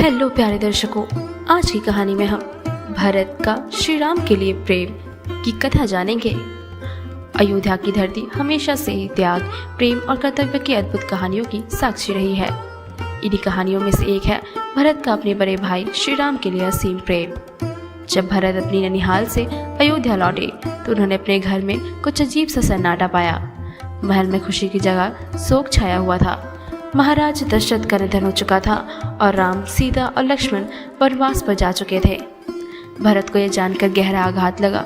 Hello प्यारे दर्शकों, आज की कहानी में हम भरत का श्री राम के लिए प्रेम की कथा जानेंगे। अयोध्या की धरती हमेशा से ही त्याग, प्रेम और कर्तव्य की अद्भुत कहानियों की साक्षी रही है। इन्हीं कहानियों में से एक है भरत का अपने बड़े भाई श्री राम के लिए असीम प्रेम। जब भरत अपनी ननिहाल से अयोध्या लौटे तो उन्होंने अपने घर में कुछ अजीब सा सन्नाटा पाया। महल में खुशी की जगह शोक छाया हुआ था। महाराज दशरथ का निधन हो चुका था और राम, सीता और लक्ष्मण वनवास पर जा चुके थे। भरत को यह जानकर गहरा आघात लगा।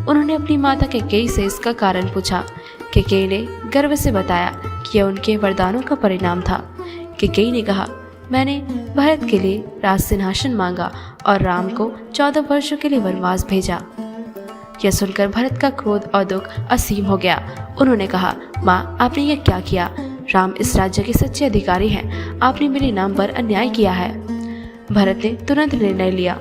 उन्होंने अपनी माता कैकेयी से इसका कारण पूछा। कैकेयी ने गर्व से बताया कि यह उनके वरदानों का परिणाम था। कैकेयी ने कहा, मैंने भरत के लिए राज सिंहासन मांगा और राम को 14 वर्षों के लिए वनवास भेजा। यह सुनकर भरत का क्रोध और दुख असीम हो गया। उन्होंने कहा, माँ, आपने यह क्या किया? राम इस राज्य के सच्चे अधिकारी हैं। आपने मेरे नाम पर अन्याय किया है। भरत ने तुरंत निर्णय लिया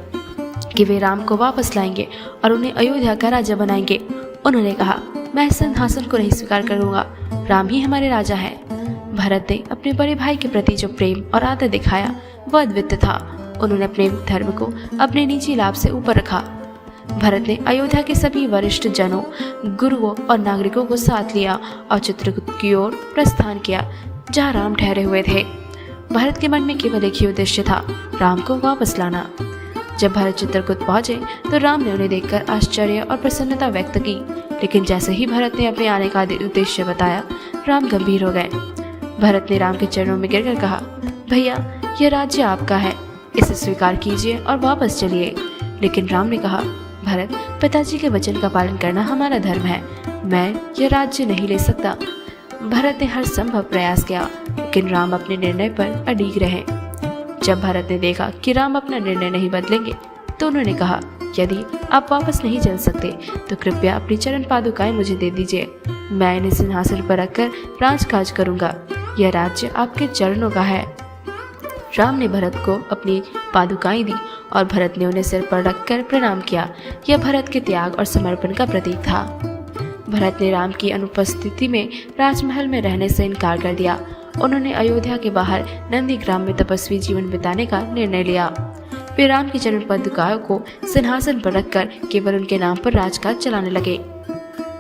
कि वे राम को वापस लाएंगे और उन्हें अयोध्या का राजा बनाएंगे। उन्होंने कहा, मैं इस सिंहासन को नहीं स्वीकार करूंगा। राम ही हमारे राजा हैं। भरत ने अपने बड़े भाई के प्रति जो प्रेम और आदर दिखाया वह अद्वितीय था। उन्होंने अपने धर्म को अपने निजी लाभ से ऊपर रखा। भरत ने अयोध्या के सभी वरिष्ठ जनों, गुरुओं और नागरिकों को साथ लिया और चित्रकूट की ओर प्रस्थान किया, जहाँ राम ठहरे हुए थे। भरत के मन में केवल एक ही उद्देश्य था, राम को वापस लाना। जब भरत चित्रकूट पहुंचे तो राम ने उन्हें देखकर आश्चर्य और प्रसन्नता व्यक्त की, लेकिन जैसे ही भरत ने अपने आने का उद्देश्य बताया, राम गंभीर हो गए। भरत ने राम के चरणों में गिरकर कहा, भैया, यह राज्य आपका है, इसे स्वीकार कीजिए और वापस चलिए। लेकिन राम ने कहा, भरत, पिताजी के वचन का पालन करना हमारा धर्म है। मैं यह राज्य नहीं ले सकता। भरत ने हर संभव प्रयास किया, लेकिन राम अपने निर्णय पर अड़िग रहे। जब भरत ने देखा कि राम अपना निर्णय नहीं बदलेंगे तो उन्होंने कहा, यदि आप वापस नहीं चल सकते तो कृपया अपनी चरण पादुकाएं मुझे दे दीजिए। मैं इन्हें सिंहासन पर रखकर राजकाज करूंगा। यह राज्य आपके चरणों का है। राम ने भरत को अपनी पादुकाएं दी और भरत ने उन्हें सिर पर रखकर प्रणाम किया। यह भरत के त्याग और समर्पण का प्रतीक था। भरत ने राम की अनुपस्थिति में राजमहल में रहने से इनकार कर दिया। उन्होंने अयोध्या के बाहर नंदीग्राम में तपस्वी जीवन बिताने का निर्णय लिया। वे राम की चरण पादुकाओं को सिंहासन पर रखकर केवल उनके नाम पर राजकाज चलाने लगे।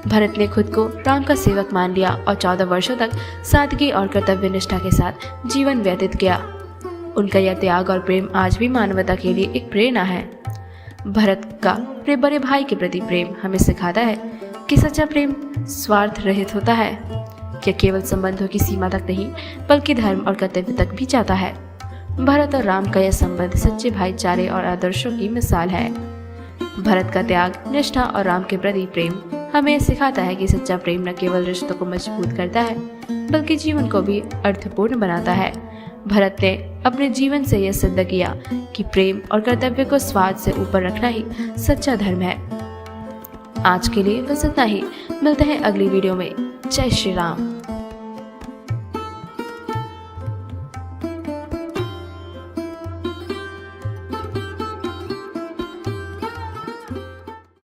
भरत ने खुद को राम का सेवक मान लिया और 14 वर्षों तक सादगी और कर्तव्य निष्ठा के साथ जीवन व्यतीत किया। उनका यह त्याग और प्रेम आज भी मानवता के लिए एक प्रेरणा है। भरत का अपने बड़े भाई के प्रति प्रेम हमें सिखाता है कि सच्चा प्रेम स्वार्थ रहित होता है। यह केवल संबंधों की सीमा तक नहीं, बल्कि धर्म और कर्तव्य तक भी जाता है। भरत और राम का यह संबंध सच्चे भाईचारे और आदर्शों की मिसाल है। भरत का त्याग, निष्ठा और राम के प्रति प्रेम हमें सिखाता है कि सच्चा प्रेम न केवल रिश्तों को मजबूत करता है, बल्कि जीवन को भी अर्थपूर्ण बनाता है। भरत ने अपने जीवन से यह सिद्ध किया कि प्रेम और कर्तव्य को स्वार्थ से ऊपर रखना ही सच्चा धर्म है। आज के लिए बस इतना ही। मिलते हैं अगली वीडियो में। जय श्री राम।